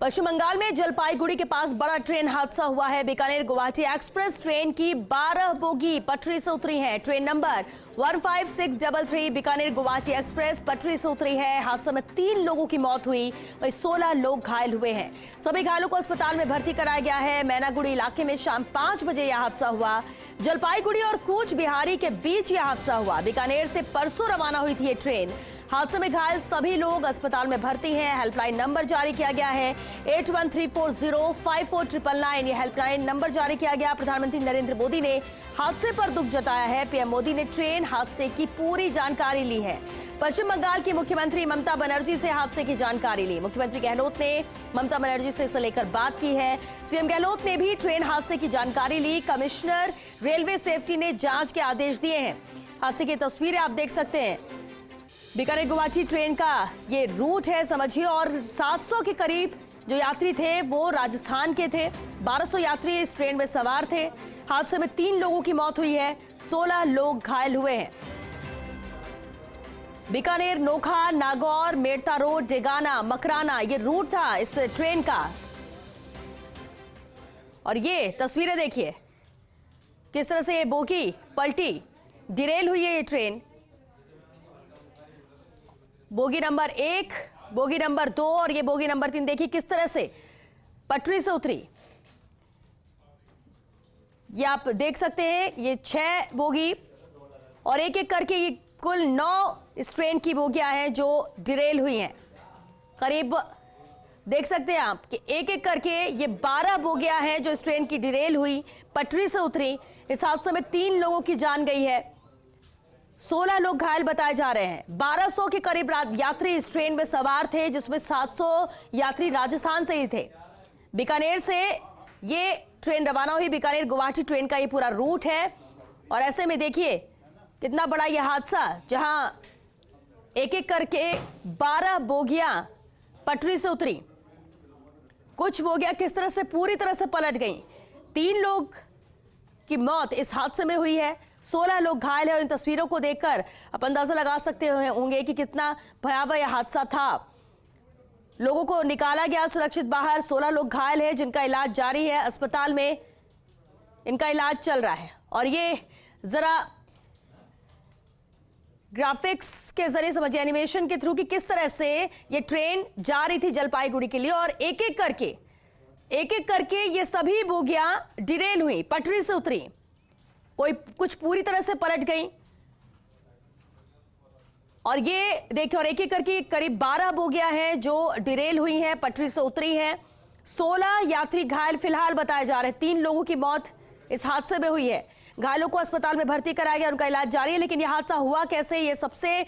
पश्चिम बंगाल में जलपाईगुड़ी के पास बड़ा ट्रेन हादसा हुआ है। बीकानेर गुवाहाटी एक्सप्रेस ट्रेन की 12 बोगी पटरी से उतरी है। Train number 15633 Bikaner Guwahati express पटरी से उतरी है। हादसे में 3 लोगों की मौत हुई, वहीं 16 लोग घायल हुए हैं। सभी घायलों को अस्पताल में भर्ती कराया गया है। मैनागुड़ी इलाके में शाम 5 बजे यह हादसा हुआ। जलपाईगुड़ी और कूच बिहारी के बीच यह हादसा हुआ। बीकानेर से परसों रवाना हुई थी ये ट्रेन। हादसे में घायल सभी लोग अस्पताल में भर्ती हैं। हेल्पलाइन नंबर जारी किया गया है 8134054999। यह हेल्पलाइन नंबर जारी किया गया। प्रधानमंत्री नरेंद्र मोदी ने हादसे पर दुख जताया है। पीएम मोदी ने ट्रेन हादसे की पूरी जानकारी ली है। पश्चिम बंगाल की मुख्यमंत्री ममता बनर्जी से हादसे की जानकारी ली। मुख्यमंत्री गहलोत ने ममता बनर्जी से इसे लेकर बात की है। सीएम गहलोत ने भी ट्रेन हादसे की जानकारी ली। कमिश्नर रेलवे सेफ्टी ने जांच के आदेश दिए हैं। हादसे की तस्वीरें आप देख सकते हैं। बीकानेर गुवाहाटी ट्रेन का ये रूट है समझिए, और 700 के करीब जो यात्री थे वो राजस्थान के थे। 1200 यात्री इस ट्रेन में सवार थे। हादसे में 3 लोगों की मौत हुई है, 16 लोग घायल हुए हैं। बीकानेर, नोखा, नागौर, मेड़ता रोड, डेगाना, मकराना ये रूट था इस ट्रेन का। और ये तस्वीरें देखिए किस तरह से ये बोगी पलटी, डिरेल हुई है ये train. Bogie number 1, bogie number 2 और ये बोगी नंबर 3 देखिए किस तरह से पटरी से उतरी। ये आप देख सकते हैं, ये 6 बोगी और एक एक करके ये कुल 9 इस ट्रेन की बोगियां हैं जो डिरेल हुई हैं। करीब देख सकते हैं आप कि एक एक करके ये 12 बोगियां हैं जो इस ट्रेन की डिरेल हुई, पटरी से उतरी। इस हादसे में 3 लोगों की जान गई है, 16 लोग घायल बताए जा रहे हैं। 1200 के करीब यात्री इस ट्रेन में सवार थे, जिसमें 700 यात्री राजस्थान से ही थे। बीकानेर से ये ट्रेन रवाना हुई। बीकानेर गुवाहाटी ट्रेन का ये पूरा रूट है। और ऐसे में देखिए कितना बड़ा ये हादसा, जहां एक एक करके 12 बोगियां पटरी से उतरी। कुछ बोगियां किस तरह से पूरी तरह से पलट गई। 3 लोग की मौत इस हादसे में हुई है, 16 लोग घायल हैं। इन तस्वीरों को देखकर आप अंदाजा लगा सकते होंगे कि कितना भयावह यह हादसा था। लोगों को निकाला गया सुरक्षित बाहर। 16 लोग घायल हैं जिनका इलाज जारी है। अस्पताल में इनका इलाज चल रहा है। और ये जरा ग्राफिक्स के जरिए समझिए, एनिमेशन के थ्रू, कि किस तरह से ये ट्रेन जा रही थी जलपाईगुड़ी के लिए और एक एक करके ये सभी बोगियां डिरेल हुई, पटरी से उतरी। कोई कुछ पूरी तरह से पलट गई। और ये देखिए, और एक एक करके करीब 12 बोगियां हैं जो डिरेल हुई हैं, पटरी से उतरी हैं। 16 यात्री घायल फिलहाल बताए जा रहे हैं। 3 लोगों की मौत इस हादसे में हुई है। घायलों को अस्पताल में भर्ती कराया गया, उनका इलाज जारी है। लेकिन यह हादसा हुआ कैसे, ये सबसे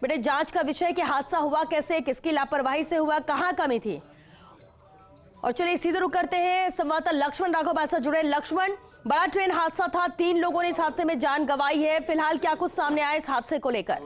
बड़े जांच का विषय कि हादसा हुआ कैसे, किसकी लापरवाही से हुआ, कहां कमी थी। और चलिए सीधे रुक करते हैं, संवाददाता लक्ष्मण राघव हमारे साथ जुड़े। लक्ष्मण, बड़ा ट्रेन हादसा था, 3 लोगों ने इस हादसे में जान गंवाई है। फिलहाल क्या कुछ सामने आया इस हादसे को लेकर?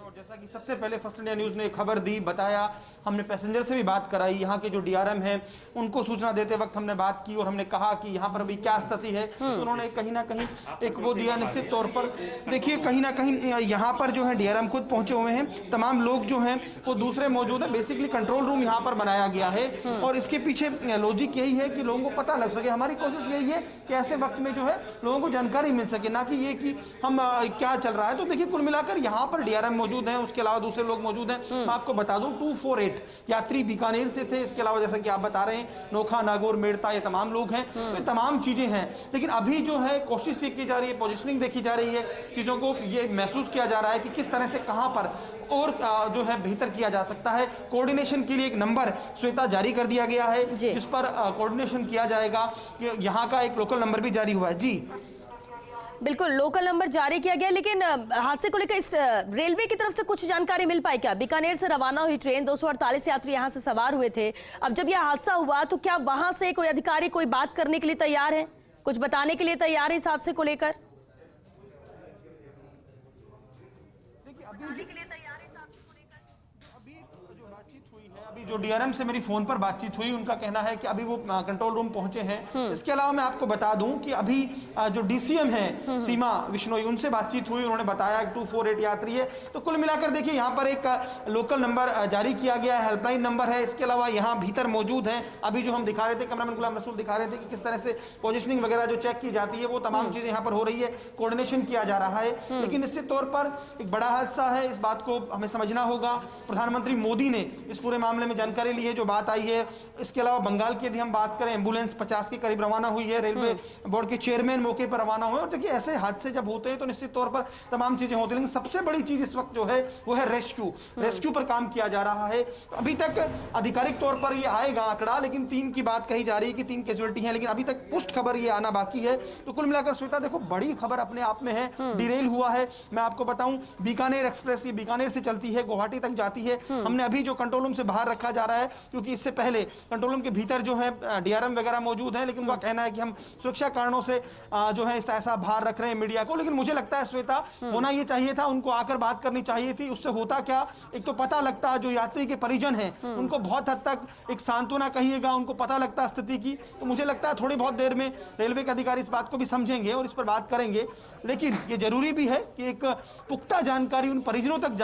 और जैसा कि सबसे पहले फर्स्ट इंडिया न्यूज ने खबर दी, बताया, हमने पैसेंजर से भी बात कराई, यहाँ के जो डीआरएम हैं उनको सूचना देते वक्त हमने बात की और हमने कहा कि यहाँ पर अभी क्या स्थिति है। तो उन्होंने कहीं ना कहीं एक वो दिया निश्चित तौर पर। देखिए कहीं ना कहीं यहाँ पर जो है डीआरएम खुद पहुंचे हुए हैं, तमाम लोग जो हैं वो दूसरे मौजूद है। बेसिकली कंट्रोल रूम यहाँ पर बनाया गया है और इसके पीछे लॉजिक यही है कि लोगों को पता लग सके। हमारी कोशिश यही है कि ऐसे वक्त में जो है लोगों को जानकारी मिल सके, ना कि ये कि हम क्या चल रहा है। तो देखिए कुल मिलाकर यहाँ पर डीआरएम मौजूद हैं, उसके अलावा दूसरे लोग मौजूद हैं। मैं आपको बता दूं 248 यात्री बीकानेर से थे। इसके अलावा जैसा कि आप बता रहे हैं नोखा, नागौर, मेड़ता, ये तमाम लोग हैं। तो ये तमाम चीजें हैं। लेकिन अभी जो है कोशिश ये की जा रही है, पोजीशनिंग देखी जा रही है, चीजों को ये महसूस किया जा रहा है कि किस तरह से कहां पर और जो है बेहतर किया जा सकता है। कोऑर्डिनेशन के लिए एक नंबर श्वेता जारी कर दिया गया है जिस पर कोऑर्डिनेशन किया जाएगा। यहाँ का एक लोकल नंबर भी जारी हुआ है। जी बिल्कुल, लोकल नंबर जारी किया गया। लेकिन हादसे को लेकर इस रेलवे की तरफ से कुछ जानकारी मिल पाई क्या? बीकानेर से रवाना हुई ट्रेन, 248 यात्री यहां से सवार हुए थे। अब जब यह हादसा हुआ तो क्या वहां से कोई अधिकारी कोई बात करने के लिए तैयार है, कुछ बताने के लिए तैयार है इस हादसे को लेकर? देखिए अभी जो बातचीत हुई है, अभी जो डीआरएम से मेरी फोन पर बातचीत हुई, उनका कहना है कि अभी वो कंट्रोल रूम पहुंचे हैं। इसके अलावा मैं आपको बता दूं कि अभी जो डीसीएम है सीमा विश्नोई, उनसे बातचीत हुई, उन्होंने बताया 248 यात्री है। तो कुल मिलाकर देखिए यहाँ पर एक लोकल नंबर जारी किया गया है, हेल्पलाइन नंबर है। इसके अलावा यहाँ भीतर मौजूद है, अभी जो हम दिखा रहे थे, कैमरामैन गुलाम रसूल दिखा रहे थे कि किस तरह से पोजिशनिंग वगैरह जो चेक की जाती है, वो तमाम चीजें यहाँ पर हो रही है, कोऑर्डिनेशन किया जा रहा है। लेकिन निश्चित तौर पर एक बड़ा हादसा है, इस बात को हमें समझना होगा। प्रधानमंत्री मोदी ने इस पूरे मामले में जानकारी ली है, जो बात आई है। इसके अलावा बंगाल की यदि हम बात करें, एम्बुलेंस 50 के करीब रवाना हुई है, रेलवे बोर्ड के चेयरमैन मौके पर रवाना हुए। और देखिए ऐसे हादसे जब होते हैं तो निश्चित तौर पर तमाम चीजें होती हैं, लेकिन सबसे बड़ी चीज इस वक्त जो है वो है रेस्क्यू पर काम किया जा रहा है। तो अभी तक आधिकारिक तौर पर ये आएगा आंकड़ा, लेकिन 3 की बात कही जा रही है कि 3 कैजुअल्टी है, लेकिन अभी तक पुष्ट खबर ये आना बाकी है। तो कुल मिलाकर श्वेता देखो, बड़ी खबर अपने आप में है। डिरेल हुआ है, मैं आपको बताऊं, बीकानेर एक्सप्रेस, ये बीकानेर से चलती है, गुवाहाटी तक जाती है। हमने अभी जो कंट्रोल रूम से बाहर रखा जा रहा है, क्योंकि इससे पहले कंट्रोल रूम के भीतर जो है डीआरएम वगैरह मौजूद है, लेकिन उनका कहना है कि हम सुरक्षा कारणों से जो है ऐसा बाहर रख रहे हैं मीडिया को। लेकिन मुझे लगता है श्वेता, होना ये चाहिए था, उनको आकर बात करनी चाहिए थी। उससे होता क्या, एक तो पता लगता जो यात्री के परिजन हैं उनको बहुत हद तक एक सांत्वना कहिएगा, उनको पता लगता स्थिति की। तो मुझे लगता है थोड़ी बहुत देर में रेलवे के अधिकारी इस बात को भी समझेंगे और इस पर बात करेंगे। लेकिन ये जरूरी भी है कि एक पुख्ता जानकारी उन परिजनों तक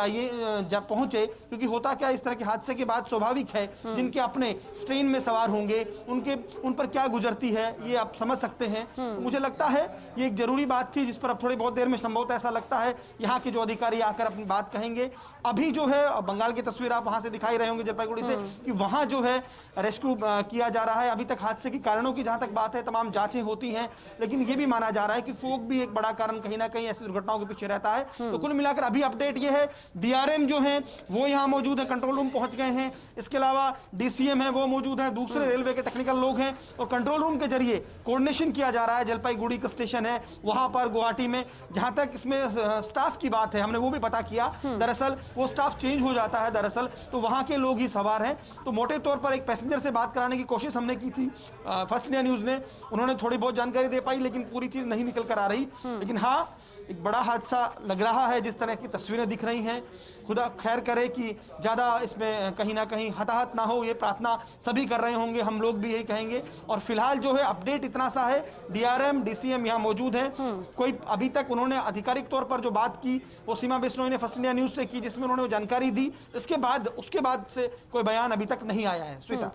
जब पहुंचे, क्योंकि होता क्या, इस तरह के हादसे के बाद स्वाभाविक है जिनके अपने ट्रेन में सवार होंगे, उन पर क्या गुजरती है ये आप समझ सकते हैं। तो मुझे लगता है ये एक जरूरी बात थी, जिस पर अब थोड़ी बहुत देर में संभवतः ऐसा लगता है यहाँ के जो अधिकारी आकर अपनी बात कहेंगे। अभी जो है बंगाल की तस्वीर आप वहां से दिखाई रहे होंगे, जलपाईगुड़ी से, कि वहां जो है रेस्क्यू किया जा रहा है। अभी तक हादसे के कारणों की जहां तक बात है, तमाम जांचें होती हैं, लेकिन ये भी माना जा रहा है कि फोग भी एक बड़ा कारण कहीं ना कहीं ऐसी दुर्घटनाओं के पीछे रहता है। तो कुल मिलाकर अभी अपडेट ये है, डीआरएम जो है वो यहाँ मौजूद है, कंट्रोल रूम पहुंच गए हैं। इसके अलावा डीसीएम है वो मौजूद है, दूसरे रेलवे के टेक्निकल लोग हैं, और कंट्रोल रूम के जरिए कोऑर्डिनेशन किया जा रहा है। जलपाईगुड़ी का स्टेशन है वहां पर, गुवाहाटी में, जहां तक इसमें स्टाफ की बात है, हमने वो भी पता किया, दरअसल वो स्टाफ चेंज हो जाता है दरअसल, तो वहां के लोग ही सवार हैं। तो मोटे तौर पर एक पैसेंजर से बात कराने की कोशिश हमने की थी फर्स्ट इंडिया न्यूज ने, उन्होंने थोड़ी बहुत जानकारी दे पाई, लेकिन पूरी चीज नहीं निकल कर आ रही। लेकिन हाँ, एक बड़ा हादसा लग रहा है, जिस तरह की तस्वीरें दिख रही हैं। खुदा खैर करे कि ज़्यादा इसमें कहीं ना कहीं हताहत ना हो, ये प्रार्थना सभी कर रहे होंगे, हम लोग भी यही कहेंगे। और फिलहाल जो है अपडेट इतना सा है, डीआरएम डीसीएम यहाँ मौजूद हैं। कोई अभी तक उन्होंने आधिकारिक तौर पर जो बात की वो सीमा बिश्नोई ने फर्स्ट इंडिया न्यूज़ से की, जिसमें उन्होंने जानकारी दी। उसके बाद से कोई बयान अभी तक नहीं आया है। श्वेता,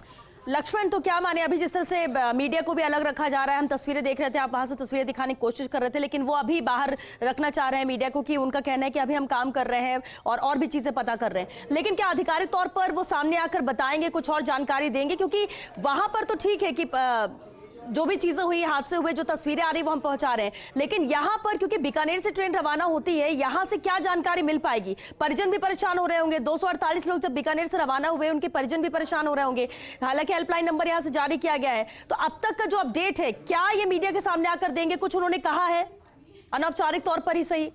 लक्ष्मण, तो क्या माने, अभी जिस तरह से मीडिया को भी अलग रखा जा रहा है, हम तस्वीरें देख रहे थे, आप वहां से तस्वीरें दिखाने की कोशिश कर रहे थे, लेकिन वो अभी बाहर रखना चाह रहे हैं मीडिया को, कि उनका कहना है कि अभी हम काम कर रहे हैं और भी चीजें पता कर रहे हैं। लेकिन क्या आधिकारिक तौर पर वो सामने आकर बताएंगे, कुछ और जानकारी देंगे? क्योंकि वहां पर तो ठीक है कि जो भी चीजें हुई, हादसे हुए, जो तस्वीरें आ रही वो हम पहुंचा रहे हैं, लेकिन यहाँ पर क्योंकि बीकानेर से ट्रेन रवाना होती है, यहाँ से क्या जानकारी मिल पाएगी? परिजन भी परेशान हो रहे होंगे, 248 लोग जब बीकानेर से रवाना हुए, उनके परिजन भी परेशान हो रहे होंगे। हालांकि हेल्पलाइन नंबर यहाँ से जारी किया गया है, तो अब तक का जो अपडेट है, क्या ये मीडिया के सामने आकर देंगे? कुछ उन्होंने कहा है अनौपचारिक तौर पर ही सही?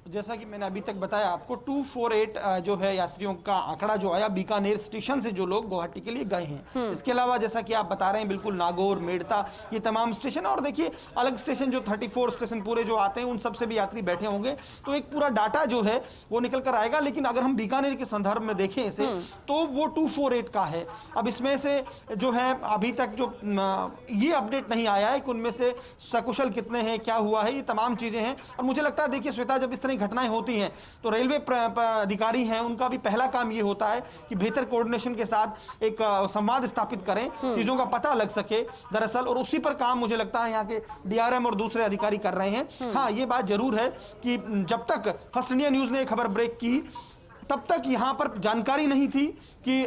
जैसा कि मैंने अभी तक बताया आपको, 248 जो है यात्रियों का आंकड़ा जो आया बीकानेर स्टेशन से, जो लोग गुवाहाटी के लिए गए हैं। इसके अलावा जैसा कि आप बता रहे हैं, बिल्कुल नागौर, मेड़ता, ये तमाम स्टेशन, और देखिए अलग स्टेशन जो 34 स्टेशन पूरे जो आते हैं, उन सब से भी यात्री बैठे होंगे। तो एक पूरा डाटा जो है वो निकल कर आएगा। लेकिन अगर हम बीकानेर के संदर्भ में देखें इसे, तो वो 248 का है। अब इसमें से जो है अभी तक जो ये अपडेट नहीं आया है कि उनमें से सकुशल कितने हैं, क्या हुआ है, ये तमाम चीजें हैं। और मुझे लगता है, देखिए श्वेता, जब इस तरह घटनाएं होती हैं तो रेलवे अधिकारी हैं, उनका भी पहला काम ये होता है कि बेहतर कोऑर्डिनेशन के साथ एक संवाद स्थापित करें, चीजों का पता लग सके दरअसल, और उसी पर काम मुझे लगता है यहाँ के डीआरएम और दूसरे अधिकारी कर रहे हैं। हाँ, ये बात जरूर है कि जब तक फर्स्ट इंडिया न्यूज ने खबर ब्रेक की, तब तक यहाँ पर जानकारी नहीं थी कि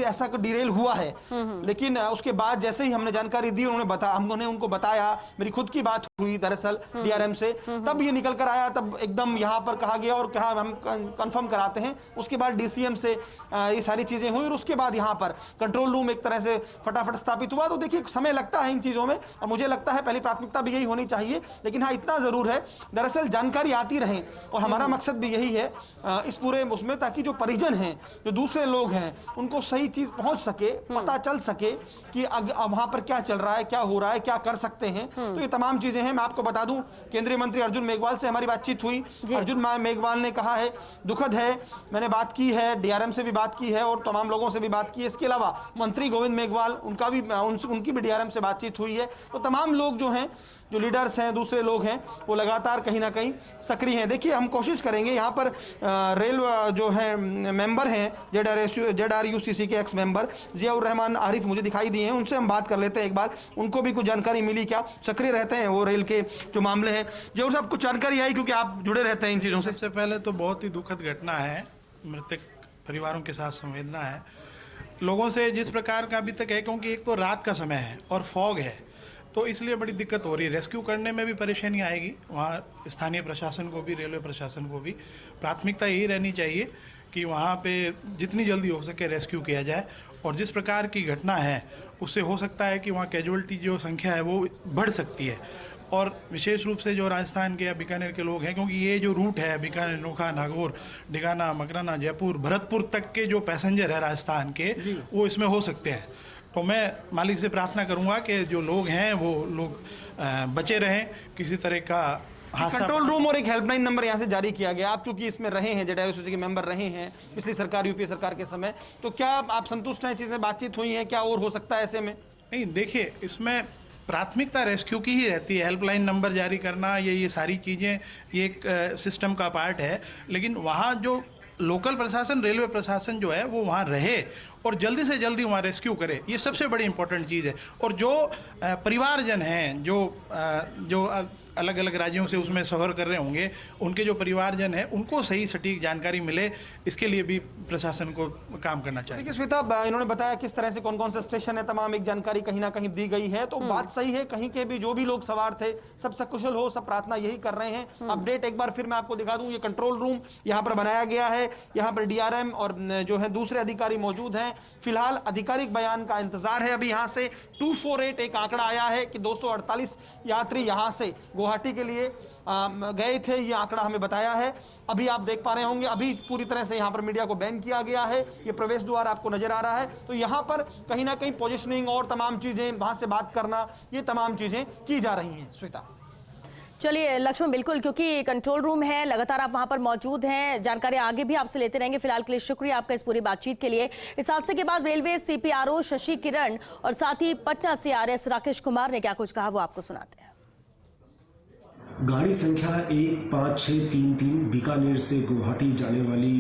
ऐसा डिरेल हुआ है। लेकिन उसके बाद जैसे ही हमने जानकारी दी, हमने उनको बताया, मेरी खुद की बात हुई दरअसल डीआरएम से, तब ये निकल कर आया, तब एकदम यहाँ पर कहा गया और कहा हम कंफर्म कराते हैं। उसके बाद डीसीएम से ये सारी चीजें हुई, और उसके बाद यहाँ पर कंट्रोल रूम एक तरह से फटाफट स्थापित हुआ। तो देखिए, समय लगता है इन चीजों में, और मुझे लगता है पहली प्राथमिकता भी यही होनी चाहिए। लेकिन हाँ, इतना जरूर है, दरअसल जानकारी आती रहे, और हमारा मकसद भी यही है इस पूरे उसमें, ताकि जो परिजन हैं, जो दूसरे लोग हैं, उनको सही चीज पहुंच सके, पता चल सके कि वहां पर क्या चल रहा है, क्या हो रहा है, क्या कर सकते हैं। तो ये तमाम चीजें हैं। मैं आपको बता दूं, केंद्रीय मंत्री अर्जुन मेघवाल से हमारी बातचीत हुई। अर्जुन मेघवाल ने कहा है दुखद है, मैंने बात की है, डीआरएम से भी बात की है और तमाम लोगों से भी बात की है। इसके अलावा मंत्री गोविंद मेघवाल, उनकी भी डीआरएम से बातचीत हुई है। तो तमाम लोग जो हैं, जो लीडर्स हैं, दूसरे लोग हैं, वो लगातार कहीं ना कहीं सक्रिय हैं। देखिए, हम कोशिश करेंगे यहाँ पर रेल जो है मेंबर हैं, ZRUCC के एक्स मेंबर जियाउर रहमान आरिफ मुझे दिखाई दिए हैं, उनसे हम बात कर लेते हैं एक बार, उनको भी कुछ जानकारी मिली क्या, सक्रिय रहते हैं वो रेल के जो मामले हैं। जियाउर साहब, कुछ जानकारी आई क्योंकि आप जुड़े रहते हैं इन चीज़ों से? सबसे पहले तो बहुत ही दुखद घटना है, मृतक परिवारों के साथ संवेदना है। लोगों से जिस प्रकार का अभी तक है, क्योंकि एक तो रात का समय है और फॉग है, तो इसलिए बड़ी दिक्कत हो रही है। रेस्क्यू करने में भी परेशानी आएगी। वहाँ स्थानीय प्रशासन को भी, रेलवे प्रशासन को भी प्राथमिकता यही रहनी चाहिए कि वहाँ पे जितनी जल्दी हो सके रेस्क्यू किया जाए। और जिस प्रकार की घटना है उससे हो सकता है कि वहाँ कैजुअल्टी जो संख्या है वो बढ़ सकती है। और विशेष रूप से जो राजस्थान के या बीकानेर के लोग हैं, क्योंकि ये जो रूट है बीकानेर, नोखा, नागौर, डिगाना, मकराना, जयपुर, भरतपुर तक के जो पैसेंजर है राजस्थान के, वो इसमें हो सकते हैं। तो मैं मालिक से प्रार्थना करूंगा कि जो लोग हैं वो लोग बचे रहें, किसी तरह का हादसा। कंट्रोल रूम और एक हेल्पलाइन नंबर यहाँ से जारी किया गया। आप चूंकि इसमें रहे हैं, ZRUCC के मेंबर रहे हैं पिछली सरकार, यूपीए सरकार के समय, तो क्या आप संतुष्ट हैं? चीजें बातचीत हुई हैं, क्या और हो सकता है ऐसे में? नहीं, देखिए, इसमें प्राथमिकता रेस्क्यू की ही रहती है। हेल्पलाइन नंबर जारी करना, ये सारी चीज़ें ये एक सिस्टम का पार्ट है। लेकिन वहाँ जो लोकल प्रशासन, रेलवे प्रशासन जो है वो वहाँ रहे और जल्दी से जल्दी वहाँ रेस्क्यू करे, ये सबसे बड़ी इंपॉर्टेंट चीज़ है। और जो परिवारजन हैं, जो अलग अलग राज्यों से उसमें सफ़र कर रहे होंगे, उनके जो परिवारजन हैं उनको सही सटीक जानकारी मिले, इसके लिए भी प्रशासन को काम करना चाहिए। देखिए श्वेता, इन्होंने बताया किस तरह से कौन कौन से स्टेशन है, तमाम एक जानकारी कहीं ना कहीं दी गई है। तो बात सही है, कहीं के भी जो भी लोग सवार थे सब सकुशल हो, सब प्रार्थना यही कर रहे हैं। अपडेट एक बार फिर मैं आपको दिखा दूं, ये कंट्रोल रूम यहाँ पर बनाया गया है। यहाँ पर डीआरएम और जो है दूसरे अधिकारी मौजूद हैं। फिलहाल आधिकारिक बयान का इंतजार है। अभी यहाँ से 248 एक आंकड़ा आया है कि 248 यात्री यहाँ से गुवाहाटी के लिए गए थे, ये आंकड़ा हमें बताया है। अभी आप देख पा रहे होंगे, अभी पूरी तरह से यहाँ पर मीडिया को बैन किया गया है। ये प्रवेश द्वार आपको नजर आ रहा है। तो यहाँ पर कहीं ना कहीं पोजिशनिंग और तमाम चीजें, वहां से बात करना, ये तमाम चीजें की जा रही हैं। श्वेता, चलिए लक्ष्मण, बिल्कुल, क्योंकि कंट्रोल रूम है, लगातार आप वहां पर मौजूद हैं, जानकारी आगे भी आपसे लेते रहेंगे। फिलहाल के लिए शुक्रिया आपका इस पूरी बातचीत के लिए। इस हादसे के बाद रेलवे CPRO शशि किरण और साथ ही पटना से RS राकेश कुमार ने क्या कुछ कहा, वो आपको सुनाते हैं। गाड़ी संख्या 15633 बीकानेर से गुवाहाटी जाने वाली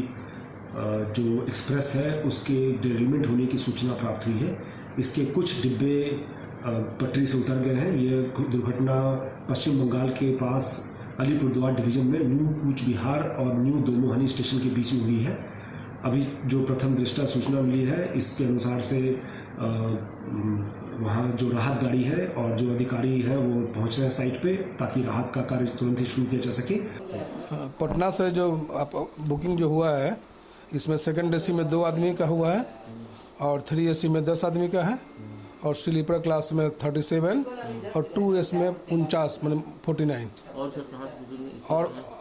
जो एक्सप्रेस है उसके डिरेलमेंट होने की सूचना प्राप्त हुई है। इसके कुछ डिब्बे पटरी से उतर गए हैं। यह दुर्घटना पश्चिम बंगाल के पास अलीपुरद्वार डिवीजन में न्यू कूच बिहार और न्यू दोमोहनी स्टेशन के बीच में हुई है। अभी जो प्रथम दृष्टा सूचना मिली है, इसके अनुसार से वहाँ जो राहत गाड़ी है और जो अधिकारी है वो पहुँच रहे हैं साइट पे, ताकि राहत का कार्य तुरंत ही शुरू किया जा सके। पटना से जो बुकिंग जो हुआ है, इसमें सेकंड AC में 2 आदमी का हुआ है और 3 AC में 10 आदमी का है और स्लीपर क्लास में 37 और 2S में 49 मतलब 49।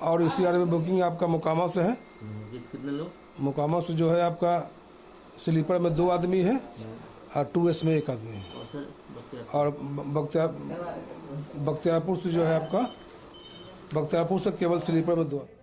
और इसी में बुकिंग आपका मोकामा से है। कितने लोग? मोकामा से जो है आपका स्लीपर में 2 आदमी है और 2S में 1 आदमी है। और बख्तियारपुर से जो है आपका, बख्तियारपुर से केवल स्लीपर में 2 आदमी।